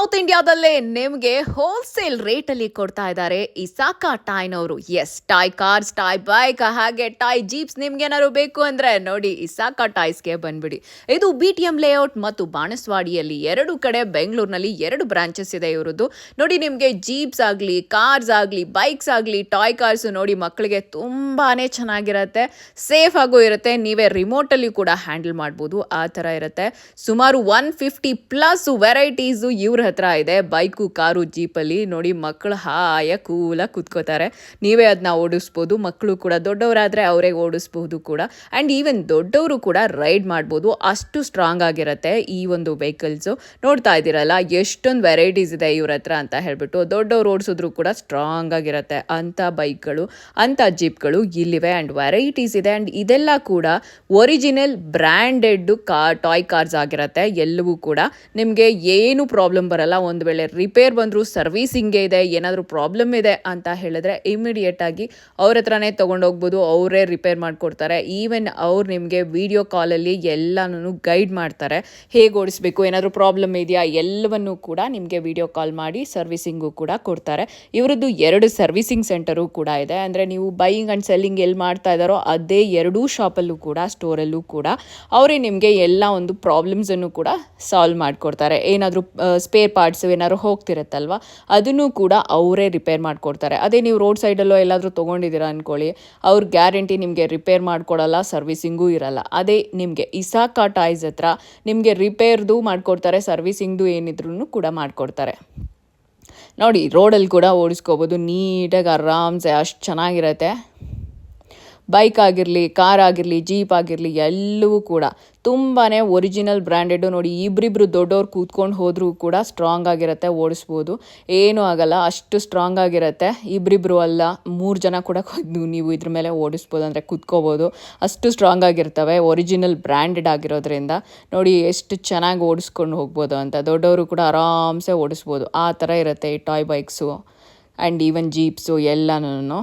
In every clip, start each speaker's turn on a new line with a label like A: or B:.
A: South ಇಂಡಿಯಾದಲ್ಲೇ ನಿಮಗೆ wholesale ರೇಟಲ್ಲಿ ಕೊಡ್ತಾ ಇದ್ದಾರೆ ಇಸಾಕಾ ಟಾಯ್ನವರು. Yes, toy cars, toy bike, ಹಾಗೆ ಟಾಯ್ ಜೀಪ್ಸ್ ನಿಮ್ಗೇನಾದ್ರು ಬೇಕು ಅಂದರೆ ನೋಡಿ ಇಸಾಕಾ ಟಾಯ್ಸ್ಗೆ ಬಂದ್ಬಿಡಿ. ಇದು BTM ಲೇಔಟ್ ಮತ್ತು ಬಾಣಸ್ವಾಡಿಯಲ್ಲಿ ಎರಡು ಕಡೆ, ಬೆಂಗಳೂರಿನಲ್ಲಿ 2 ಬ್ರಾಂಚಸ್ ಇದೆ ಇವರದ್ದು. ನೋಡಿ, ನಿಮಗೆ ಜೀಪ್ಸ್ ಆಗಲಿ, ಕಾರ್ಸ್ ಆಗಲಿ, ಬೈಕ್ಸ್ ಆಗಲಿ, ಟಾಯ್ ಕಾರ್ಸು ನೋಡಿ ಮಕ್ಕಳಿಗೆ ತುಂಬಾ ಚೆನ್ನಾಗಿರುತ್ತೆ, ಸೇಫ್ ಆಗೂ ಇರುತ್ತೆ. ನೀವೇ ರಿಮೋಟಲ್ಲಿ ಕೂಡ ಹ್ಯಾಂಡಲ್ ಮಾಡ್ಬೋದು, ಆ ಥರ ಇರುತ್ತೆ. ಸುಮಾರು 150+ ವೆರೈಟೀಸು ಇವ್ರ ಹತ್ರ ಇದೆ. ಬೈಕು, ಕಾರು, ಜೀಪಲ್ಲಿ ನೋಡಿ ಮಕ್ಕಳು ಹಾಯಾಗಿ ಕೂಲಾಗಿ ಕೂತ್ಕೋತಾರೆ. ನೀವೇ ಅದನ್ನ ಓಡಿಸ್ಬೋದು. ಮಕ್ಕಳು ಕೂಡ ದೊಡ್ಡವರಾದರೆ ಅವರೇ ಓಡಿಸ್ಬೋದು ಕೂಡ. ಆ್ಯಂಡ್ ಈವನ್ ದೊಡ್ಡವರು ಕೂಡ ರೈಡ್ ಮಾಡ್ಬೋದು, ಅಷ್ಟು ಸ್ಟ್ರಾಂಗ್ ಆಗಿರುತ್ತೆ ಈ ಒಂದು ವೆಹಿಕಲ್ಸು. ನೋಡ್ತಾ ಇದ್ದೀರಲ್ಲ ಎಷ್ಟೊಂದು ವೆರೈಟೀಸ್ ಇದೆ ಇವ್ರ ಹತ್ರ ಅಂತ ಹೇಳ್ಬಿಟ್ಟು. ದೊಡ್ಡವ್ರು ಓಡಿಸಿದ್ರು ಕೂಡ ಸ್ಟ್ರಾಂಗ್ ಆಗಿರುತ್ತೆ ಅಂಥ ಬೈಕ್ಗಳು, ಅಂಥ ಜೀಪ್ಗಳು ಇಲ್ಲಿವೆ. ಆ್ಯಂಡ್ ವೆರೈಟೀಸ್ ಇದೆ. ಆ್ಯಂಡ್ ಇದೆಲ್ಲ ಕೂಡ ಒರಿಜಿನಲ್ ಬ್ರ್ಯಾಂಡೆಡ್ ಟಾಯ್ ಕಾರ್ಸ್ ಆಗಿರುತ್ತೆ. ಎಲ್ಲವೂ ಕೂಡ ನಿಮಗೆ ಏನು ಪ್ರಾಬ್ಲಮ್ ಬರಲ್ಲ. ಒಂದು ವೇಳೆ ರಿಪೇರ್ ಬಂದರೂ ಸರ್ವೀಸಿಂಗೇ ಇದೆ, ಏನಾದರೂ ಪ್ರಾಬ್ಲಮ್ ಇದೆ ಅಂತ ಹೇಳಿದ್ರೆ ಇಮಿಡಿಯೇಟಾಗಿ ಅವ್ರ ಹತ್ರನೇ ತೊಗೊಂಡೋಗ್ಬೋದು, ಅವರೇ ರಿಪೇರ್ ಮಾಡಿಕೊಡ್ತಾರೆ. ಈವನ್ ಅವ್ರು ನಿಮಗೆ ವಿಡಿಯೋ ಕಾಲಲ್ಲಿ ಎಲ್ಲನೂ ಗೈಡ್ ಮಾಡ್ತಾರೆ, ಹೇಗೆ ಓಡಿಸ್ಬೇಕು, ಏನಾದರೂ ಪ್ರಾಬ್ಲಮ್ ಇದೆಯಾ ಎಲ್ಲವನ್ನೂ ಕೂಡ ನಿಮಗೆ ವಿಡಿಯೋ ಕಾಲ್ ಮಾಡಿ ಸರ್ವಿಸಿಂಗು ಕೂಡ ಕೊಡ್ತಾರೆ. ಇವರದ್ದು 2 ಸರ್ವಿಸಿಂಗ್ ಸೆಂಟರು ಕೂಡ ಇದೆ. ಅಂದರೆ ನೀವು ಬೈಯಿಂಗ್ ಆ್ಯಂಡ್ ಸೆಲ್ಲಿಂಗ್ ಎಲ್ಲಿ ಮಾಡ್ತಾ ಇದ್ದಾರೋ ಅದೇ 2 ಶಾಪಲ್ಲೂ ಕೂಡ, ಸ್ಟೋರಲ್ಲೂ ಕೂಡ ಅವರೇ ನಿಮಗೆ ಎಲ್ಲ ಒಂದು ಪ್ರಾಬ್ಲಮ್ಸನ್ನು ಕೂಡ ಸಾಲ್ವ್ ಮಾಡಿಕೊಡ್ತಾರೆ. ಏನಾದರೂ ಸ್ಪೇರ್ ಪಾರ್ಟ್ಸು ಏನಾದ್ರು ಹೋಗ್ತಿರುತ್ತಲ್ವ, ಅದನ್ನು ಕೂಡ ಅವರೇ ರಿಪೇರ್ ಮಾಡಿಕೊಡ್ತಾರೆ. ಅದೇ ನೀವು ರೋಡ್ ಸೈಡಲ್ಲೋ ಎಲ್ಲಾದರೂ ತೊಗೊಂಡಿದ್ದೀರಾ ಅಂದ್ಕೊಳ್ಳಿ, ಅವ್ರ ಗ್ಯಾರಂಟಿ ನಿಮಗೆ ರಿಪೇರ್ ಮಾಡಿಕೊಡಲ್ಲ, ಸರ್ವಿಸಿಂಗೂ ಇರಲ್ಲ. ಅದೇ ನಿಮಗೆ ಇಸಾಕಾ ಟಾಯ್ಸ್ ಹತ್ರ ನಿಮಗೆ ರಿಪೇರ್ದು ಮಾಡಿಕೊಡ್ತಾರೆ, ಸರ್ವಿಸಿಂಗ್ದು ಏನಿದ್ರೂ ಕೂಡ ಮಾಡಿಕೊಡ್ತಾರೆ. ನೋಡಿ, ರೋಡಲ್ಲಿ ಕೂಡ ಓಡಿಸ್ಕೋಬೋದು ನೀಟಾಗಿ ಆರಾಮ್ಸೆ, ಅಷ್ಟು ಚೆನ್ನಾಗಿರುತ್ತೆ. ಬೈಕ್ ಆಗಿರಲಿ, ಕಾರ್ ಆಗಿರಲಿ, ಜೀಪ್ ಆಗಿರಲಿ ಎಲ್ಲವೂ ಕೂಡ ತುಂಬಾ ಒರಿಜಿನಲ್ ಬ್ರ್ಯಾಂಡೆಡು. ನೋಡಿ, ಇಬ್ಬರಿಬ್ರು ದೊಡ್ಡವ್ರು ಕೂತ್ಕೊಂಡು ಹೋದರೂ ಕೂಡ ಸ್ಟ್ರಾಂಗ್ ಆಗಿರುತ್ತೆ, ಓಡಿಸ್ಬೋದು, ಏನೂ ಆಗಲ್ಲ, ಅಷ್ಟು ಸ್ಟ್ರಾಂಗ್ ಆಗಿರುತ್ತೆ. ಇಬ್ಬರಿಬ್ರು ಅಲ್ಲ, 3 ಜನ ಕೂಡ ನೀವು ಇದ್ರ ಮೇಲೆ ಓಡಿಸ್ಬೋದು, ಅಂದರೆ ಕೂತ್ಕೋಬೋದು, ಅಷ್ಟು ಸ್ಟ್ರಾಂಗ್ ಆಗಿರ್ತವೆ, ಒರಿಜಿನಲ್ ಬ್ರ್ಯಾಂಡೆಡ್ ಆಗಿರೋದ್ರಿಂದ. ನೋಡಿ ಎಷ್ಟು ಚೆನ್ನಾಗಿ ಓಡಿಸ್ಕೊಂಡು ಹೋಗ್ಬೋದು ಅಂತ. ದೊಡ್ಡವರು ಕೂಡ ಆರಾಮ್ಸೆ ಓಡಿಸ್ಬೋದು, ಆ ಥರ ಇರುತ್ತೆ ಈ ಟಾಯ್ ಬೈಕ್ಸು ಆ್ಯಂಡ್ ಈವನ್ ಜೀಪ್ಸು ಎಲ್ಲನೂ.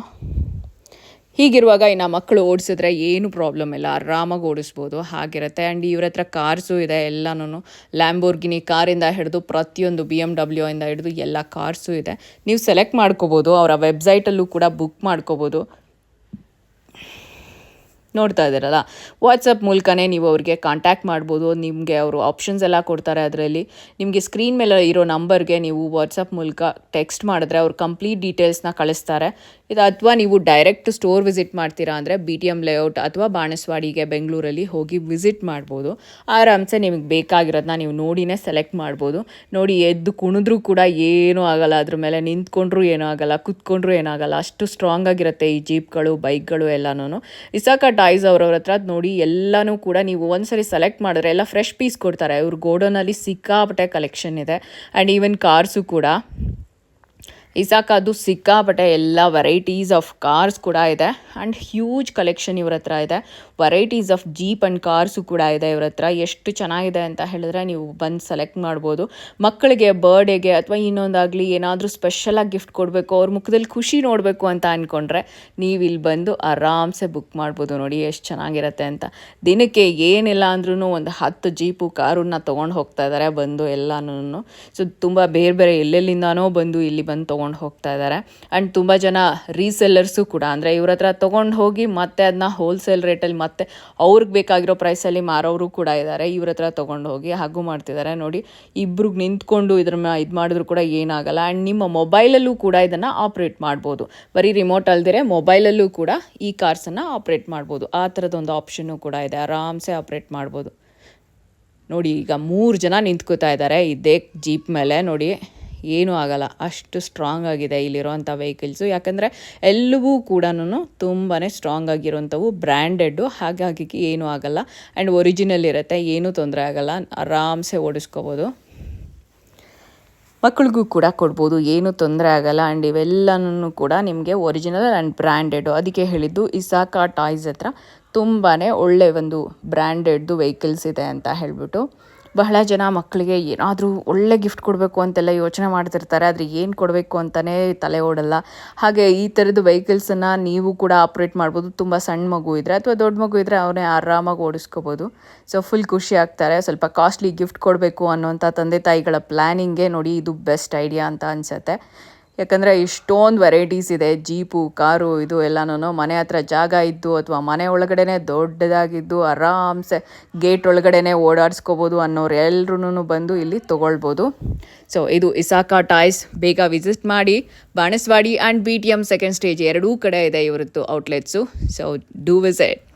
A: ಹೀಗಿರುವಾಗ ಇನ್ನು ಮಕ್ಕಳು ಓಡಿಸಿದ್ರೆ ಏನು ಪ್ರಾಬ್ಲಮ್ ಇಲ್ಲ, ಆರಾಮಾಗಿ ಓಡಿಸ್ಬೋದು, ಹಾಗಿರುತ್ತೆ. ಆ್ಯಂಡ್ ಇವ್ರ ಹತ್ರ ಕಾರ್ಸು ಇದೆ, ಎಲ್ಲನೂ ಲ್ಯಾಂಬೋರ್ಗಿನಿ ಕಾರಿಂದ ಹಿಡಿದು ಪ್ರತಿಯೊಂದು BMW ಇಂದ ಹಿಡಿದು ಎಲ್ಲ ಕಾರ್ಸು ಇದೆ. ನೀವು ಸೆಲೆಕ್ಟ್ ಮಾಡ್ಕೋಬೋದು, ಅವರ ವೆಬ್ಸೈಟಲ್ಲೂ ಕೂಡ ಬುಕ್ ಮಾಡ್ಕೋಬೋದು. ನೋಡ್ತಾ ಇದ್ದೀರಲ್ಲ, ವಾಟ್ಸಪ್ ಮೂಲಕನೇ ನೀವು ಅವ್ರಿಗೆ ಕಾಂಟ್ಯಾಕ್ಟ್ ಮಾಡ್ಬೋದು. ನಿಮಗೆ ಅವರು ಆಪ್ಷನ್ಸ್ ಎಲ್ಲ ಕೊಡ್ತಾರೆ. ಅದರಲ್ಲಿ ನಿಮಗೆ ಸ್ಕ್ರೀನ್ ಮೇಲೆ ಇರೋ ನಂಬರ್ಗೆ ನೀವು ವಾಟ್ಸಪ್ ಮೂಲಕ ಟೆಕ್ಸ್ಟ್ ಮಾಡಿದ್ರೆ ಅವ್ರು ಕಂಪ್ಲೀಟ್ ಡೀಟೇಲ್ಸ್ನ ಕಳಿಸ್ತಾರೆ. ಇದು ಅಥವಾ ನೀವು ಡೈರೆಕ್ಟ್ ಸ್ಟೋರ್ ವಿಸಿಟ್ ಮಾಡ್ತೀರಾ ಅಂದರೆ BTM ಲೇಔಟ್ ಅಥವಾ ಬಾಣಸ್ವಾಡಿಗೆ ಬೆಂಗಳೂರಲ್ಲಿ ಹೋಗಿ ವಿಸಿಟ್ ಮಾಡ್ಬೋದು. ಆರಾಮ್ಸೆ ನಿಮಗೆ ಬೇಕಾಗಿರೋದನ್ನ ನೀವು ನೋಡಿನೇ ಸೆಲೆಕ್ಟ್ ಮಾಡ್ಬೋದು. ನೋಡಿ, ಎದ್ದು ಕುಣಿದ್ರೂ ಕೂಡ ಏನೂ ಆಗಲ್ಲ, ಅದ್ರ ಮೇಲೆ ನಿಂತ್ಕೊಂಡ್ರೂ ಏನೂ ಆಗಲ್ಲ, ಕುತ್ಕೊಂಡ್ರೂ ಏನಾಗಲ್ಲ, ಅಷ್ಟು ಸ್ಟ್ರಾಂಗ್ ಆಗಿರುತ್ತೆ ಈ ಜೀಪ್ಗಳು, ಬೈಕ್ಗಳು ಎಲ್ಲನೂ. ಇಸಾಕಾ ಟಾಯ್ಸ್ ಅವ್ರವ್ರ ಹತ್ರ ನೋಡಿ ಎಲ್ಲನೂ ಕೂಡ ನೀವು ಒಂದ್ಸರಿ ಸೆಲೆಕ್ಟ್ ಮಾಡಿದ್ರೆ ಎಲ್ಲ ಫ್ರೆಶ್ ಪೀಸ್ ಕೊಡ್ತಾರೆ. ಇವ್ರ ಗೋಡೌನಲ್ಲಿ ಸಿಕ್ಕಾಪಟ್ಟೆ ಕಲೆಕ್ಷನ್ ಇದೆ. ಆ್ಯಂಡ್ ಈವನ್ ಕಾರ್ಸು ಕೂಡ ಇಸಾಕಾದು ಸಿಕ್ಕಾಪಟ್ಟೆ ಎಲ್ಲ ವೆರೈಟೀಸ್ ಆಫ್ ಕಾರ್ಸ್ ಕೂಡ ಇದೆ. ಆ್ಯಂಡ್ ಹ್ಯೂಜ್ ಕಲೆಕ್ಷನ್ ಇವ್ರ ಹತ್ರ ಇದೆ. Varieties of jeep and cars ಕೂಡ ಇದೆ ಇವ್ರ ಹತ್ರ. ಎಷ್ಟು ಚೆನ್ನಾಗಿದೆ ಅಂತ ಹೇಳಿದ್ರೆ ನೀವು ಬಂದು ಸೆಲೆಕ್ಟ್ ಮಾಡ್ಬೋದು. ಮಕ್ಕಳಿಗೆ ಬರ್ಡೇಗೆ ಅಥವಾ ಇನ್ನೊಂದಾಗಲಿ ಏನಾದರೂ ಸ್ಪೆಷಲಾಗಿ ಗಿಫ್ಟ್ ಕೊಡಬೇಕು, ಅವ್ರ ಮುಖದಲ್ಲಿ ಖುಷಿ ನೋಡಬೇಕು ಅಂತ ಅಂದ್ಕೊಂಡ್ರೆ ನೀವು ಇಲ್ಲಿ ಬಂದು ಆರಾಮ್ಸೆ ಬುಕ್ ಮಾಡ್ಬೋದು. ನೋಡಿ ಎಷ್ಟು ಚೆನ್ನಾಗಿರುತ್ತೆ ಅಂತ. ದಿನಕ್ಕೆ ಏನಿಲ್ಲ ಅಂದ್ರೂ ಒಂದು 10 ಜೀಪು ಕಾರನ್ನ ತೊಗೊಂಡು ಹೋಗ್ತಾ ಇದ್ದಾರೆ ಬಂದು ಎಲ್ಲನೂ. ಸೊ ತುಂಬ ಬೇರೆ ಬೇರೆ ಎಲ್ಲೆಲ್ಲಿಂದಾನೋ ಬಂದು ಇಲ್ಲಿ ಬಂದು ತೊಗೊಂಡು ಹೋಗ್ತಾ ಇದ್ದಾರೆ. ಆ್ಯಂಡ್ ತುಂಬ ಜನ ರೀಸೆಲ್ಲರ್ಸು ಕೂಡ, ಅಂದರೆ ಇವ್ರ ಹತ್ರ ತೊಗೊಂಡು ಹೋಗಿ ಮತ್ತೆ ಅದನ್ನ ಹೋಲ್ಸೇಲ್ ರೇಟಲ್ಲಿ ಮತ್ತೆ ಅವ್ರಿಗೆ ಬೇಕಾಗಿರೋ ಪ್ರೈಸಲ್ಲಿ ಮಾರೋರು ಕೂಡ ಇದ್ದಾರೆ. ಇವ್ರ ಹತ್ರ ತೊಗೊಂಡು ಹೋಗಿ ಹಾಗೂ ಮಾಡ್ತಿದ್ದಾರೆ. ನೋಡಿ, ಇಬ್ರಿಗೆ ನಿಂತ್ಕೊಂಡು ಇದು ಮಾಡಿದ್ರು ಕೂಡ ಏನಾಗಲ್ಲ. ಆ್ಯಂಡ್ ನಿಮ್ಮ ಮೊಬೈಲಲ್ಲೂ ಕೂಡ ಇದನ್ನು ಆಪ್ರೇಟ್ ಮಾಡ್ಬೋದು. ಬರೀ ರಿಮೋಟ್ ಅಲ್ದಿರೆ ಮೊಬೈಲಲ್ಲೂ ಕೂಡ ಈ ಕಾರ್ಸನ್ನು ಆಪ್ರೇಟ್ ಮಾಡ್ಬೋದು. ಆ ಥರದೊಂದು ಆಪ್ಷನ್ನು ಕೂಡ ಇದೆ, ಆರಾಮ್ಸೆ ಆಪ್ರೇಟ್ ಮಾಡ್ಬೋದು. ನೋಡಿ, ಈಗ 3 ಜನ ನಿಂತ್ಕೋತಾ ಇದ್ದಾರೆ ಇದೇ ಜೀಪ್ ಮೇಲೆ. ನೋಡಿ, ಏನೂ ಆಗಲ್ಲ, ಅಷ್ಟು ಸ್ಟ್ರಾಂಗ್ ಆಗಿದೆ ಇಲ್ಲಿರೋವಂಥ ವೆಹಿಕಲ್ಸು. ಯಾಕಂದರೆ ಎಲ್ಲವೂ ಕೂಡ ತುಂಬಾ ಸ್ಟ್ರಾಂಗ್ ಆಗಿರೋಂಥವು, ಬ್ರ್ಯಾಂಡೆಡ್ಡು, ಹಾಗಾಗಿ ಏನೂ ಆಗಲ್ಲ. ಆ್ಯಂಡ್ ಒರಿಜಿನಲ್ ಇರುತ್ತೆ, ಏನೂ ತೊಂದರೆ ಆಗಲ್ಲ, ಆರಾಮ್ಸೆ ಓಡಿಸ್ಕೋಬೋದು. ಮಕ್ಕಳಿಗೂ ಕೂಡ ಕೊಡ್ಬೋದು, ಏನೂ ತೊಂದರೆ ಆಗಲ್ಲ. ಆ್ಯಂಡ್ ಇವೆಲ್ಲನೂ ಕೂಡ ನಿಮಗೆ ಒರಿಜಿನಲ್ ಆ್ಯಂಡ್ ಬ್ರ್ಯಾಂಡೆಡು. ಅದಕ್ಕೆ ಹೇಳಿದ್ದು ಇಸಾಕಾ ಟಾಯ್ಸ್ ಹತ್ರ ತುಂಬಾ ಒಳ್ಳೆ ಒಂದು ಬ್ರ್ಯಾಂಡೆಡ್ದು ವೆಹಿಕಲ್ಸ್ ಇದೆ ಅಂತ ಹೇಳಿಬಿಟ್ಟು. ಬಹಳ ಜನ ಮಕ್ಕಳಿಗೆ ಏನಾದರೂ ಒಳ್ಳೆ ಗಿಫ್ಟ್ ಕೊಡಬೇಕು ಅಂತೆಲ್ಲ ಯೋಚನೆ ಮಾಡ್ತಿರ್ತಾರೆ. ಆದರೆ ಏನು ಕೊಡಬೇಕು ಅಂತಲೇ ತಲೆ ಓಡಲ್ಲ. ಹಾಗೆ ಈ ಥರದ್ದು ವೆಹಿಕಲ್ಸನ್ನು ನೀವು ಕೂಡ ಆಪ್ರೇಟ್ ಮಾಡ್ಬೋದು. ತುಂಬ ಸಣ್ಣ ಮಗು ಇದ್ದರೆ ಅಥವಾ ದೊಡ್ಡ ಮಗು ಇದ್ದರೆ ಅವನೇ ಆರಾಮಾಗಿ ಓಡಿಸ್ಕೋಬೋದು. ಸೊ ಫುಲ್ ಖುಷಿ ಆಗ್ತಾರೆ. ಸ್ವಲ್ಪ ಕಾಸ್ಟ್ಲಿ ಗಿಫ್ಟ್ ಕೊಡಬೇಕು ಅನ್ನೋಂಥ ತಂದೆ ತಾಯಿಗಳ ಪ್ಲ್ಯಾನಿಂಗ್ಗೆ ನೋಡಿ ಇದು ಬೆಸ್ಟ್ ಐಡಿಯಾ ಅಂತ ಅನಿಸುತ್ತೆ. ಯಾಕಂದರೆ ಇಷ್ಟೊಂದು ವೆರೈಟೀಸ್ ಇದೆ. ಜೀಪು, ಕಾರು ಇದು ಎಲ್ಲನೂ ಮನೆ ಹತ್ರ ಜಾಗ ಇದ್ದು ಅಥವಾ ಮನೆ ಒಳಗಡೆ ದೊಡ್ಡದಾಗಿದ್ದು ಆರಾಮ್ಸೆ ಗೇಟ್ ಒಳಗಡೆ ಓಡಾಡಿಸ್ಕೋಬೋದು ಅನ್ನೋರು ಎಲ್ರೂ ಬಂದು ಇಲ್ಲಿ ತೊಗೊಳ್ಬೋದು. ಸೊ ಇದು ಇಸಾಕಾ ಟಾಯ್ಸ್. ಬೇಗ ವಿಸಿಟ್ ಮಾಡಿ. Banaswadi and BTM second stage ಎರಡೂ ಕಡೆ ಇದೆ ಇವರದ್ದು ಔಟ್ಲೆಟ್ಸು. So do visit.